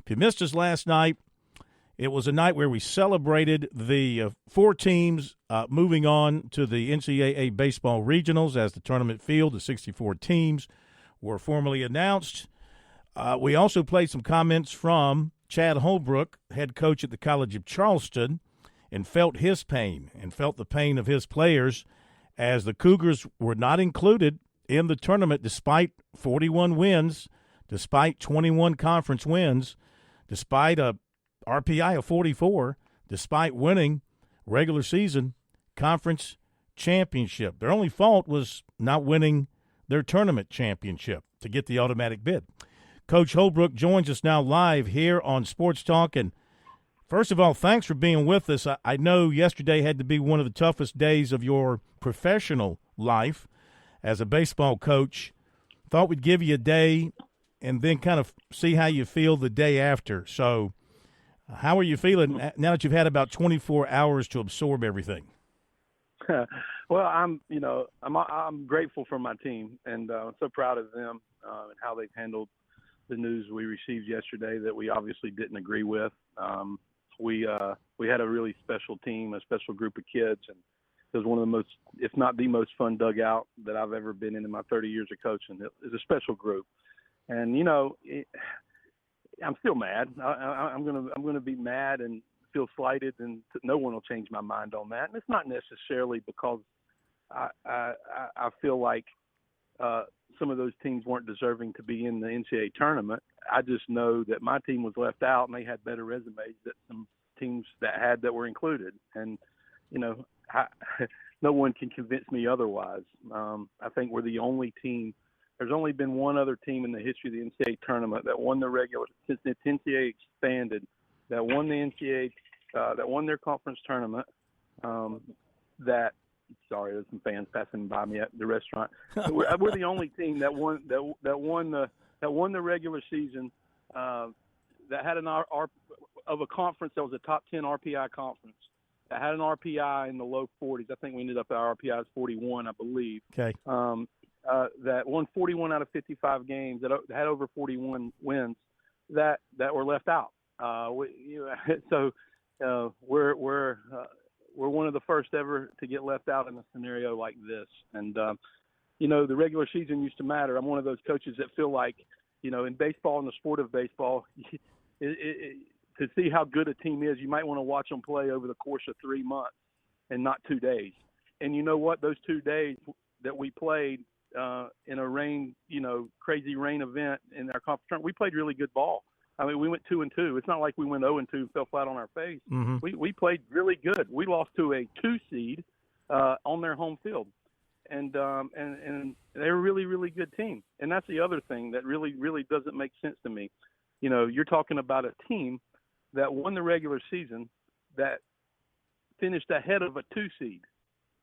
If you missed us last night, it was a night where we celebrated the 4 teams moving on to the NCAA baseball regionals as the tournament field, the 64 teams, were formally announced. We also played some comments from Chad Holbrook, head coach at the College of Charleston, and felt his pain and felt the pain of his players as the Cougars were not included in the tournament despite 41 wins, despite 21 conference wins, despite a RPI of 44, despite winning regular season conference championship. Their only fault was not winning their tournament championship to get the automatic bid. Coach Holbrook joins us now live here on Sports Talk. And first of all, thanks for being with us. I know yesterday had to be one of the toughest days of your professional life as a baseball coach. Thought we'd give you a day and then kind of see how you feel the day after. So how are you feeling now that you've had about 24 hours to absorb everything? Well, I'm grateful for my team, and I'm so proud of them and how they've handled the news we received yesterday that we obviously didn't agree with. We had a really special team, a special group of kids, and it was one of the most, if not the most fun dugout that I've ever been in my 30 years of coaching. It was a special group, and I'm still mad. I'm gonna be mad and feel slighted, and no one will change my mind on that. And it's not necessarily because I feel like some of those teams weren't deserving to be in the NCAA tournament. I just know that my team was left out, and they had better resumes than some teams that were included. And no one can convince me otherwise. I think we're the only team. There's only been one other team in the history of the NCAA tournament that won the regular, since the NCAA expanded, that won the NCAA, that won their conference tournament. Sorry, there's some fans passing by me at the restaurant. We're the only team that won the regular season that had of a conference that was a top 10 RPI conference that had an RPI in the low 40s. I think we ended up at our RPI is 41, I believe. Okay. That won 41 out of 55 games, that had over 41 wins, that were left out. We're one of the first ever to get left out in a scenario like this. And the regular season used to matter. I'm one of those coaches that feel like, in baseball, in the sport of baseball, to see how good a team is, you might want to watch them play over the course of 3 months and not 2 days. And you know what? Those 2 days that we played in a rain, crazy rain event in our conference tournament, we played really good ball. I mean, we went 2-2. It's not like we went 0-2 and fell flat on our face. Mm-hmm. We played really good. We lost to a 2 seed on their home field, and they're a really, really good team. And that's the other thing that really, really doesn't make sense to me. You're talking about a team that won the regular season that finished ahead of a 2 seed,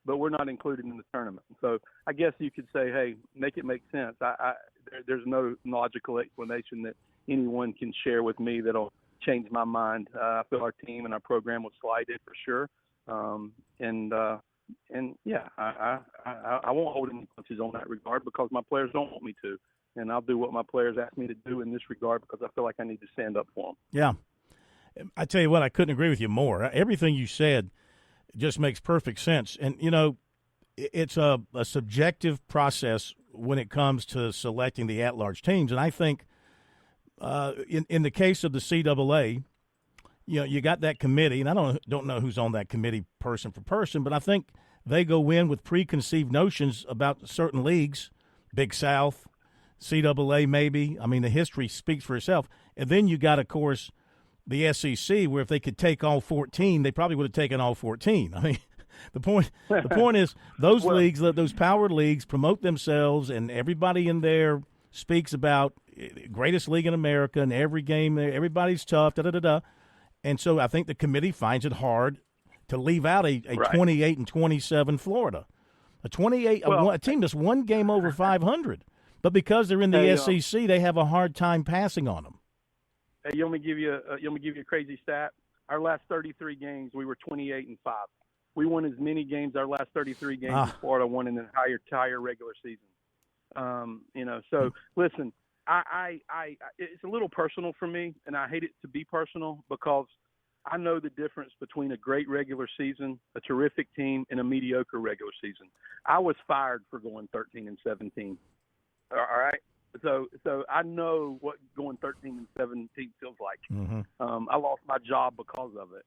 but we're not included in the tournament. So I guess you could say, hey, make it make sense. There's no logical explanation that anyone can share with me that'll change my mind. I feel our team and our program was slighted for sure. I won't hold any punches on that regard because my players don't want me to. And I'll do what my players ask me to do in this regard because I feel like I need to stand up for them. Yeah. I tell you what, I couldn't agree with you more. Everything you said just makes perfect sense. And, it's a subjective process when it comes to selecting the at-large teams. And I think in the case of the CAA, you got that committee, and I don't know who's on that committee person for person, but I think they go in with preconceived notions about certain leagues, Big South, CAA maybe. I mean, the history speaks for itself. And then you got, of course, the SEC, where if they could take all 14, they probably would have taken all 14. I mean, the point is those leagues, those power leagues, promote themselves, and everybody in there speaks about greatest league in America, and every game, everybody's tough, da-da-da-da. And so I think the committee finds it hard to leave out a 28-27 Florida. A team that's one game over 500. But because they're in the SEC, they have a hard time passing on them. Hey, you want me to give you a crazy stat? Our last 33 games, we were 28-5. We won as many games our last 33 games as Florida won in the entire regular season. So listen, it's a little personal for me, and I hate it to be personal because I know the difference between a great regular season, a terrific team, and a mediocre regular season. I was fired for going 13-17. All right, so I know what going 13-17 feels like. Mm-hmm. I lost my job because of it.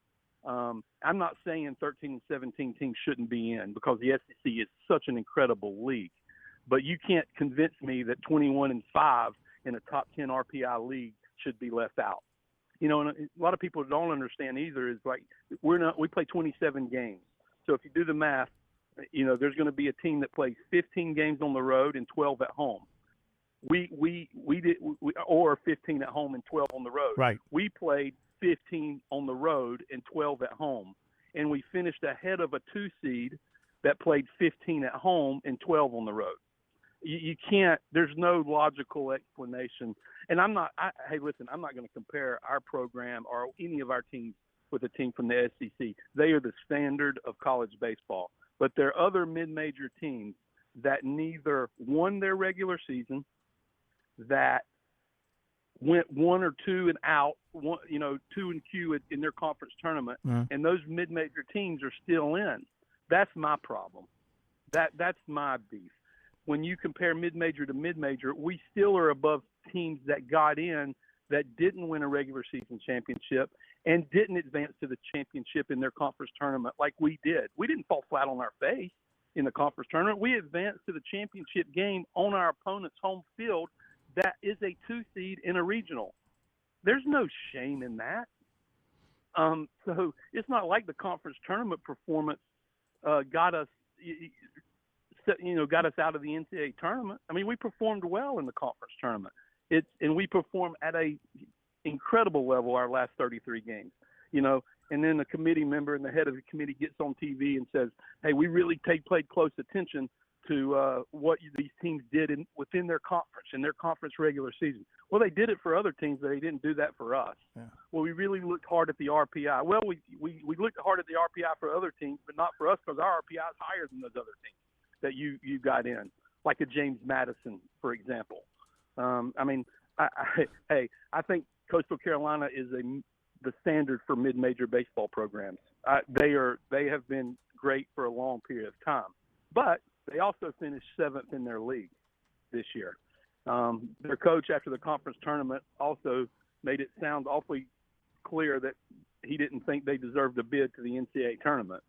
I'm not saying 13-17 teams shouldn't be in because the SEC is such an incredible league, but you can't convince me that 21-5 in a top 10 RPI league should be left out. You know, and a lot of people don't understand either is like we play 27 games. So if you do the math, you know, there's going to be a team that plays 15 games on the road and 12 at home. Or 15 at home and 12 on the road. Right. We played 15 on the road and 12 at home, and we finished ahead of a 2 seed that played 15 at home and 12 on the road. You can't. There's no logical explanation. And hey, listen, I'm not going to compare our program or any of our teams with a team from the SEC. They are the standard of college baseball. But there are other mid-major teams that neither won their regular season, that went 1 or 2 and out, 2 and Q in their conference tournament, and those mid-major teams are still in. That's my problem. That's my beef. When you compare mid-major to mid-major, we still are above teams that got in that didn't win a regular season championship and didn't advance to the championship in their conference tournament like we did. We didn't fall flat on our face in the conference tournament. We advanced to the championship game on our opponent's home field that is a 2 seed in a regional. There's no shame in that. So it's not like the conference tournament performance got us out of the NCAA tournament. I mean, we performed well in the conference tournament. And we performed at a incredible level our last 33 games. And then the committee member and the head of the committee gets on TV and says, "Hey, we really played close attention to what these teams did within their conference regular season." Well, they did it for other teams, but they didn't do that for us. Yeah. Well, we really looked hard at the RPI. Well, we looked hard at the RPI for other teams, but not for us because our RPI is higher than those other teams that you got in, like a James Madison, for example. I think Coastal Carolina is the standard for mid-major baseball programs. They have been great for a long period of time, but they also finished 7th in their league this year. Their coach after the conference tournament also made it sound awfully clear that he didn't think they deserved a bid to the NCAA tournament.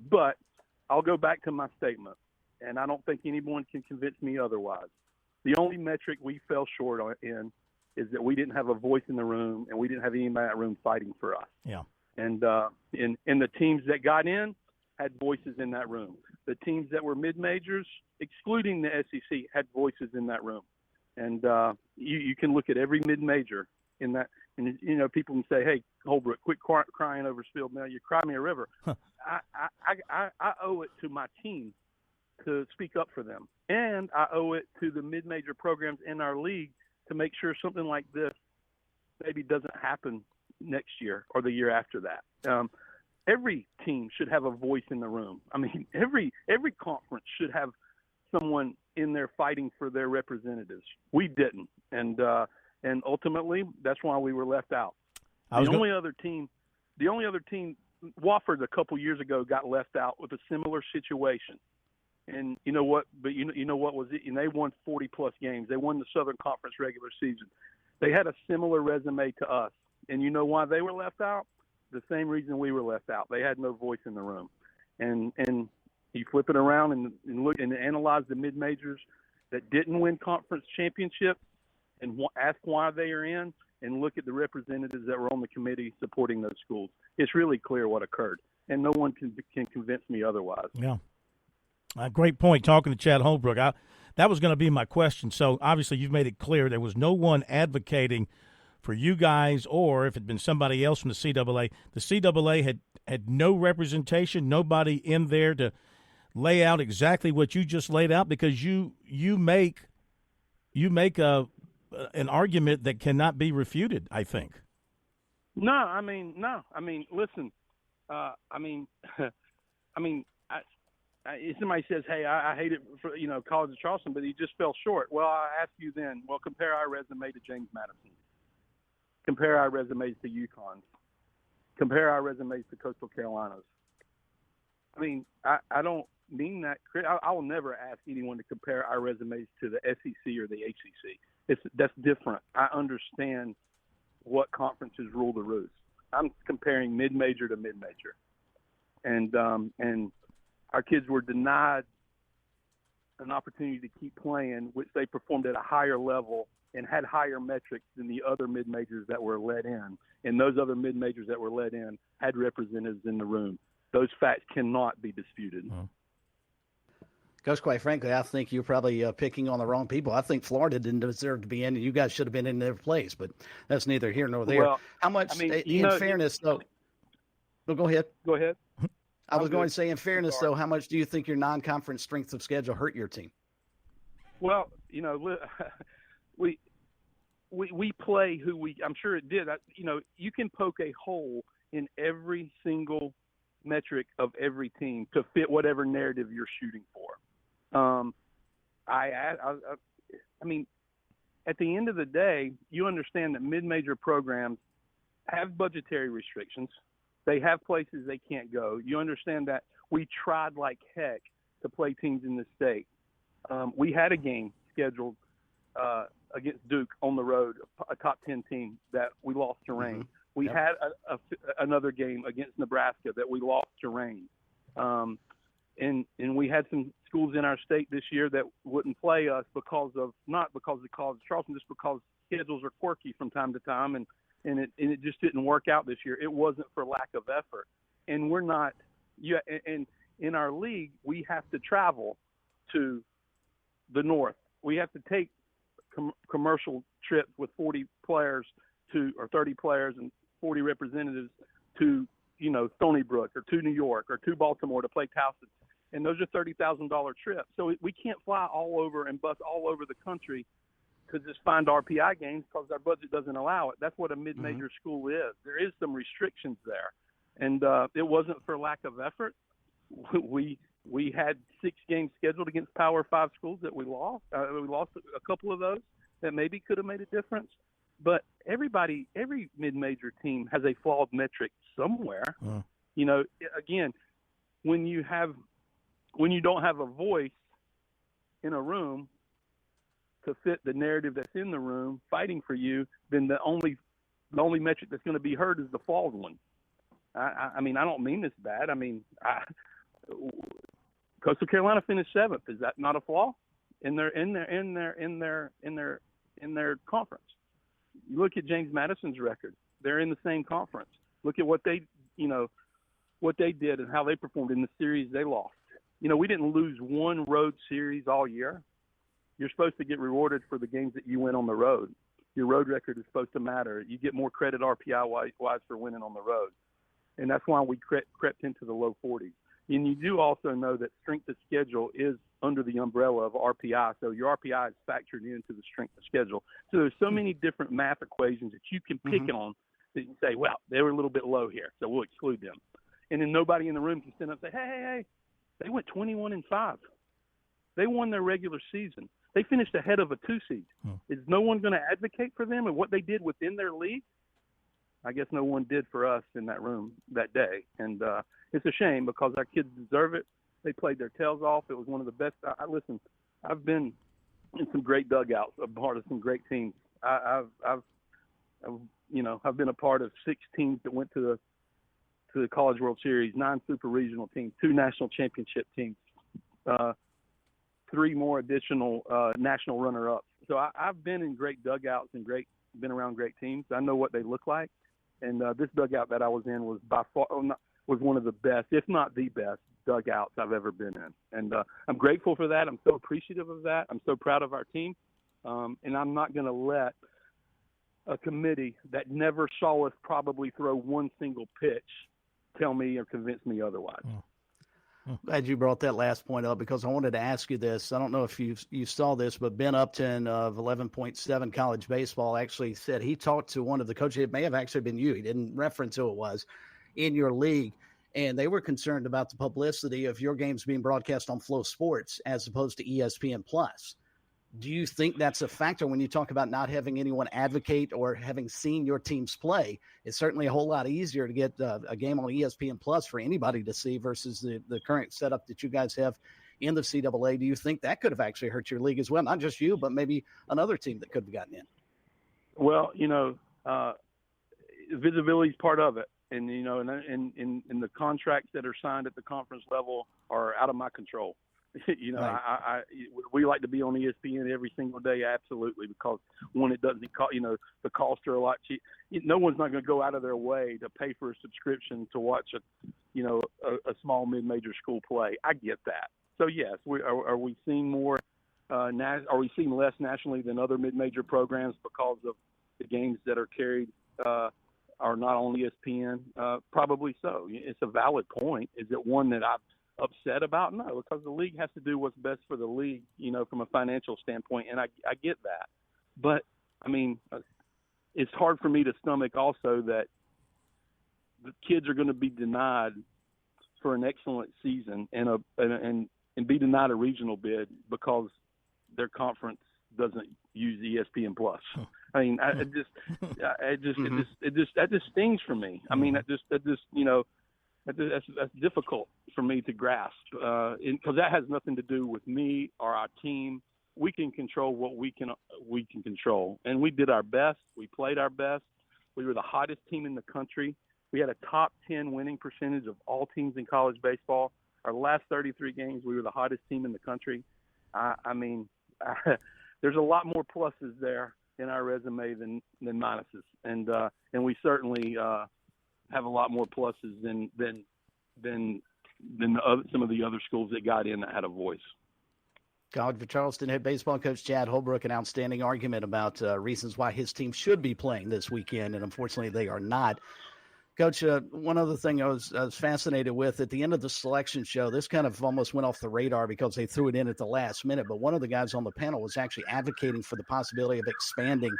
But I'll go back to my statement, and I don't think anyone can convince me otherwise. The only metric we fell short in is that we didn't have a voice in the room, and we didn't have anybody in that room fighting for us. Yeah. And the teams that got in had voices in that room. The teams that were mid-majors, excluding the SEC, had voices in that room. And you can look at every mid-major in that. And, people can say, "Hey, Holbrook, quit crying over spilled milk. You cry me a river." Huh. I owe it to my team to speak up for them. And I owe it to the mid-major programs in our league to make sure something like this maybe doesn't happen next year or the year after that. Every team should have a voice in the room. I mean, every conference should have someone in there fighting for their representatives. We didn't, and ultimately that's why we were left out. The only other team, Wofford a couple years ago got left out with a similar situation. And you know what? But you know what was it? And they won 40-plus games. They won the Southern Conference regular season. They had a similar resume to us. And you know why they were left out? The same reason we were left out. They had no voice in the room. And you flip it around and look and analyze the mid-majors that didn't win conference championships and ask why they are in, and look at the representatives that were on the committee supporting those schools. It's really clear what occurred, and no one can convince me otherwise. Yeah. Great point, talking to Chad Holbrook. That was going to be my question. So, obviously, you've made it clear there was no one advocating for you guys, or if it had been somebody else from the CAA. The CAA had no representation, nobody in there to lay out exactly what you just laid out, because you make an argument that cannot be refuted, I think. No. Listen. somebody says, hey, I hate it for, College of Charleston, but he just fell short. Well, I ask you then, compare our resume to James Madison. Compare our resumes to UConn's. Compare our resumes to Coastal Carolina's. I mean, I don't mean that. I will never ask anyone to compare our resumes to the SEC or the ACC. That's different. I understand what conferences rule the roost. I'm comparing mid-major to mid-major. And our kids were denied an opportunity to keep playing, which they performed at a higher level and had higher metrics than the other mid-majors that were let in. And those other mid-majors that were let in had representatives in the room. Those facts cannot be disputed. Coach, quite frankly, I think you're probably picking on the wrong people. I think Florida didn't deserve to be in, and you guys should have been in their place, but that's neither here nor there. Well, how much, in fairness, though? Well, go ahead. Go ahead. I was going to say, in fairness, though, how much do you think your non-conference strength of schedule hurt your team? Well, we play who we – I'm sure it did. You can poke a hole in every single metric of every team to fit whatever narrative you're shooting for. I mean, at the end of the day, you understand that mid-major programs have budgetary restrictions. They have places they can't go. You understand that we tried like heck to play teams in the state. We had a game scheduled against Duke on the road, a top 10 team that we lost to rain. Mm-hmm. We had another game against Nebraska that we lost to rain. And we had some schools in our state this year that wouldn't play us not because of College of Charleston, just because schedules are quirky from time to time, and it just didn't work out this year. It wasn't for lack of effort. And we're not and in our league, we have to travel to the north. We have to take commercial trips with 40 players or 30 players and 40 representatives to, Stony Brook or to New York or to Baltimore to play Towson. And those are $30,000 trips. So we can't fly all over and bus all over the country to just find RPI games because our budget doesn't allow it. That's what a mid-major school is. There is some restrictions there. And it wasn't for lack of effort. We had 6 games scheduled against Power 5 schools that we lost. We lost a couple of those that maybe could have made a difference. But every mid-major team has a flawed metric somewhere. Again, when you don't have a voice in a room to fit the narrative that's in the room fighting for you, then the only metric that's going to be heard is the flawed one. I mean, I don't mean this bad. I mean, Coastal Carolina finished 7th. Is that not a flaw in their conference? You look at James Madison's record. They're in the same conference. Look at what they did and how they performed in the series they lost. We didn't lose one road series all year. You're supposed to get rewarded for the games that you win on the road. Your road record is supposed to matter. You get more credit RPI-wise for winning on the road. And that's why we crept into the low 40s. And you do also know that strength of schedule is under the umbrella of RPI. So your RPI is factored into the strength of schedule. So there's so many different math equations that you can pick on that you can say, well, they were a little bit low here, so we'll exclude them. And then nobody in the room can stand up and say, hey, they went 21-5. They won their regular season. They finished ahead of a 2 seed. Is no one going to advocate for them and what they did within their league? I guess no one did for us in that room that day. And it's a shame because our kids deserve it. They played their tails off. It was one of the best. Listen, I've been in some great dugouts, a part of some great teams. I've been a part of 6 teams that went to the College World Series, 9 super regional teams, 2 national championship teams, 3 more additional national runner-ups. So I've been in great dugouts and been around great teams. I know what they look like. And this dugout that I was in was by far was one of the best, if not the best, dugouts I've ever been in. And I'm grateful for that. I'm so appreciative of that. I'm so proud of our team. And I'm not going to let a committee that never saw us probably throw one single pitch tell me or convince me otherwise. Glad you brought that last point up because I wanted to ask you this. I don't know if you saw this, but Ben Upton of 11.7 College Baseball actually said he talked to one of the coaches. It may have actually been you. He didn't reference who it was in your league. and they were concerned about the publicity of your games being broadcast on Flow Sports as opposed to ESPN Plus. Do you think that's a factor when you talk about not having anyone advocate or having seen your teams play? It's certainly a whole lot easier to get a game on ESPN Plus for anybody to see versus the current setup that you guys have in the CAA. Do you think that could have actually hurt your league as well? Not just you, but maybe another team that could have gotten in. Well, visibility is part of it. And, and the contracts that are signed at the conference level are out of my control. Right. We like to be on ESPN every single day, absolutely, because one, it doesn't cost, the costs are a lot cheap. No one's not going to go out of their way to pay for a subscription to watch a small mid-major school play. I get that. So yes, are we seeing more? Are we seeing less nationally than other mid-major programs because of the games that are carried are not on ESPN? Probably so. It's a valid point. Is it one that I'm upset about? No, because the league has to do what's best for the league, from a financial standpoint, and I get that. But I mean, it's hard for me to stomach also that the kids are going to be denied for an excellent season and be denied a regional bid because their conference doesn't use ESPN Plus. I mean, that just stings for me. I mean, that's difficult for me to grasp because that has nothing to do with me or our team. We can control what we can control, and we did our best. We played our best. We were the hottest team in the country. We had a top 10 winning percentage of all teams in college baseball. Our last 33 games, we were the hottest team in the country. I mean, there's a lot more pluses there in our resume than minuses, and we certainly have a lot more pluses than some of the other schools that got in that had a voice. College for Charleston head baseball coach Chad Holbrook, an outstanding argument about reasons why his team should be playing this weekend, and unfortunately they are not. Coach, one other thing I was fascinated with, at the end of the selection show, this kind of almost went off the radar because they threw it in at the last minute, but one of the guys on the panel was actually advocating for the possibility of expanding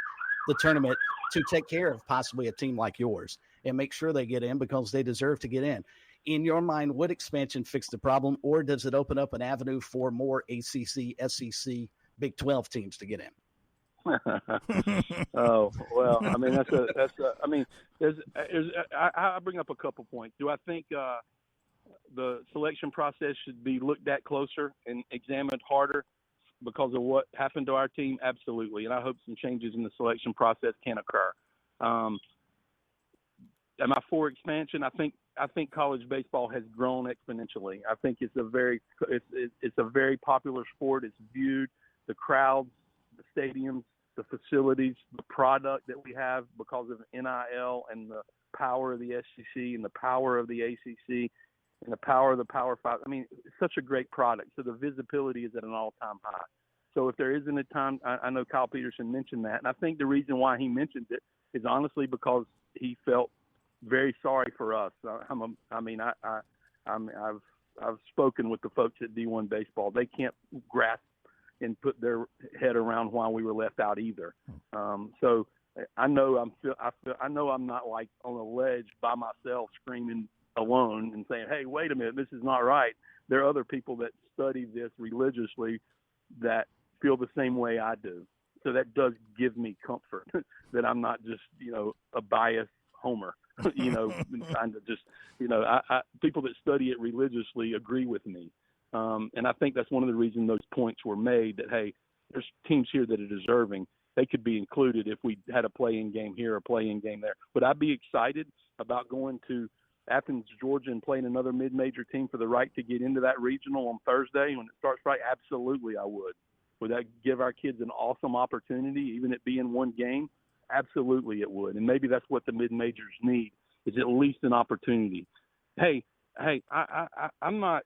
the tournament to take care of possibly a team like yours and make sure they get in because they deserve to get in. In your mind, would expansion fix the problem, or does it open up an avenue for more ACC, SEC, Big 12 teams to get in? Oh, well, I mean, I bring up a couple points. Do I think the selection process should be looked at closer and examined harder because of what happened to our team? Absolutely. And I hope some changes in the selection process can occur. Am I for expansion? I think college baseball has grown exponentially. I think it's a very popular sport. It's viewed, the crowds, the stadiums, the facilities, the product that we have because of NIL and the power of the SEC and the power of the ACC and the power of the Power Five. I mean, it's such a great product. So the visibility is at an all-time high. So if there isn't a time, I know Kyle Peterson mentioned that, and I think the reason why he mentioned it is honestly because he felt very sorry for us. I've spoken with the folks at D1 baseball. They can't grasp and put their head around why we were left out either. So I know I'm not like on a ledge by myself screaming alone and saying, hey, wait a minute, this is not right. There are other people that study this religiously that feel the same way I do. So that does give me comfort that I'm not just, a biased homer, trying to just, people that study it religiously agree with me. And I think that's one of the reasons those points were made that, hey, there's teams here that are deserving. They could be included if we had a play-in game here or a play-in game there. Would I be excited about going to Athens, Georgia, and playing another mid-major team for the right to get into that regional on Thursday when it starts right? Absolutely, I would. Would that give our kids an awesome opportunity, even it being one game? Absolutely, it would. And maybe that's what the mid-majors need, is at least an opportunity. Hey, I'm not.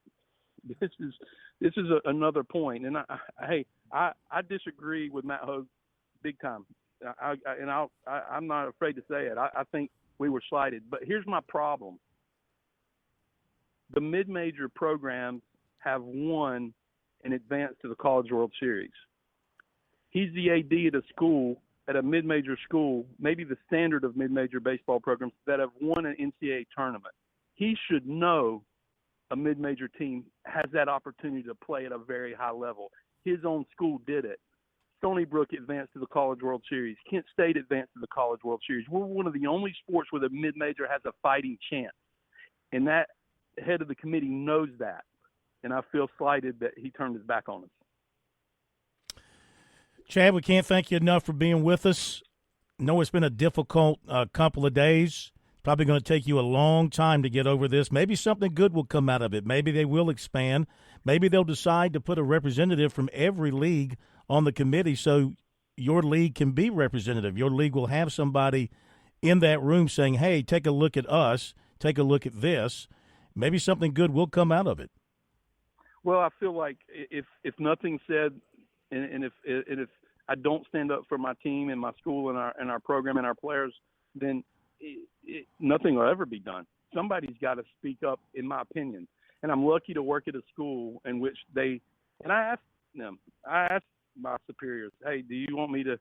This is another point, and I disagree with Matt Hogue big time. I'm not afraid to say it. I think we were slighted, but here's my problem: the mid-major programs have won and advanced to the College World Series. He's the AD at a school, at a mid-major school, maybe the standard of mid-major baseball programs that have won an NCAA tournament. he should know a mid-major team has that opportunity to play at a very high level. His own school did it. Stony Brook advanced to the College World Series. Kent State advanced to the College World Series. We're one of the only sports where the mid-major has a fighting chance. And that head of the committee knows that. And I feel slighted that he turned his back on us. Chad, we can't thank you enough for being with us. I know it's been a difficult couple of days. Probably going to take you a long time to get over this. Maybe something good will come out of it. Maybe they will expand. Maybe they'll decide to put a representative from every league on the committee so your league can be representative. Your league will have somebody in that room saying, hey, take a look at us, take a look at this. Maybe something good will come out of it. Well, I feel like if nothing's said and if I don't stand up for my team and my school and our program and our players, then nothing will ever be done. Somebody's got to speak up, in my opinion. And I'm lucky to work at a school in which I asked my superiors, hey, do you want me to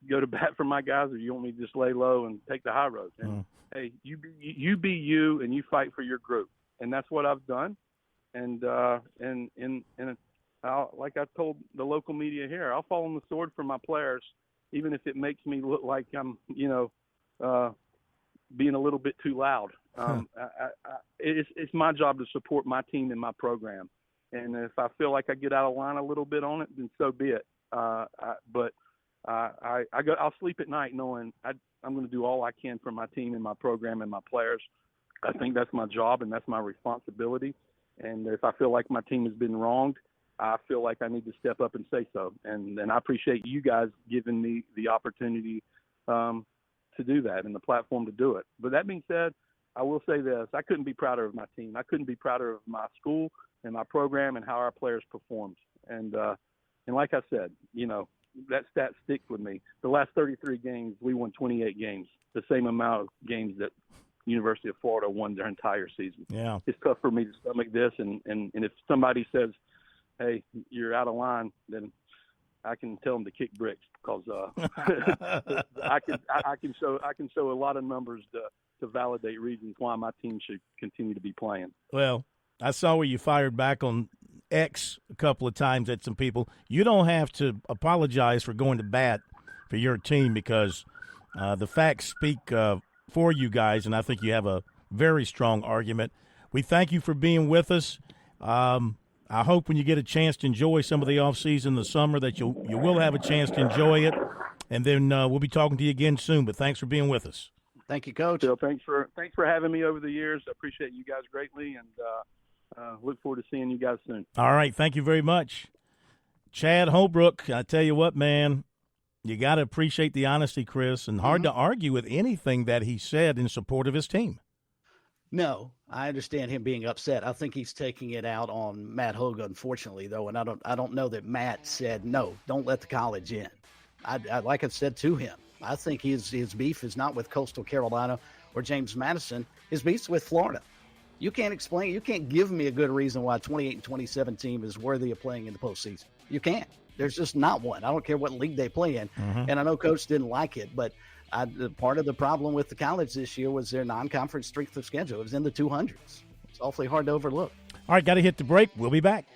go to bat for my guys, or do you want me to just lay low and take the high road? And hey, you be you and you fight for your group. And that's what I've done. And like I told the local media here, I'll fall on the sword for my players, even if it makes me look like I'm, being a little bit too loud. It's my job to support my team and my program. And if I feel like I get out of line a little bit on it, then so be it. But I'll sleep at night knowing I'm going to do all I can for my team and my program and my players. I think that's my job and that's my responsibility. And if I feel like my team has been wronged, I feel like I need to step up and say so. And I appreciate you guys giving me the opportunity to do that and the platform to do it. But that being said, I will say this. I couldn't be prouder of my team. I couldn't be prouder of my school and my program and how our players performed. And like I said, that stat sticks with me. The last 33 games, we won 28 games, the same amount of games that University of Florida won their entire season. Yeah. It's tough for me to stomach this. And if somebody says, hey, you're out of line, then I can tell them to kick bricks because I can show a lot of numbers to validate reasons why my team should continue to be playing. Well, I saw where you fired back on X a couple of times at some people. You don't have to apologize for going to bat for your team because the facts speak for you guys, and I think you have a very strong argument. We thank you for being with us. I hope when you get a chance to enjoy some of the off-season, the summer, that you will have a chance to enjoy it, and then we'll be talking to you again soon. But thanks for being with us. Thank you, Coach. Bill, thanks for having me over the years. I appreciate you guys greatly, and look forward to seeing you guys soon. All right, thank you very much. Chad Holbrook, I tell you what, man, you got to appreciate the honesty, Chris, and hard to argue with anything that he said in support of his team. No, I understand him being upset. I think he's taking it out on Matt Hogue, unfortunately, though, and I don't know that Matt said, no, don't let the college in. I like I said to him, I think his beef is not with Coastal Carolina or James Madison. His beef's with Florida. You can't give me a good reason why a 28 and 27 team is worthy of playing in the postseason. You can't. There's just not one. I don't care what league they play in. And I know Coach didn't like it, but part of the problem with the college this year was their non-conference strength of schedule. It was in the 200s. It's awfully hard to overlook. All right, got to hit the break. We'll be back.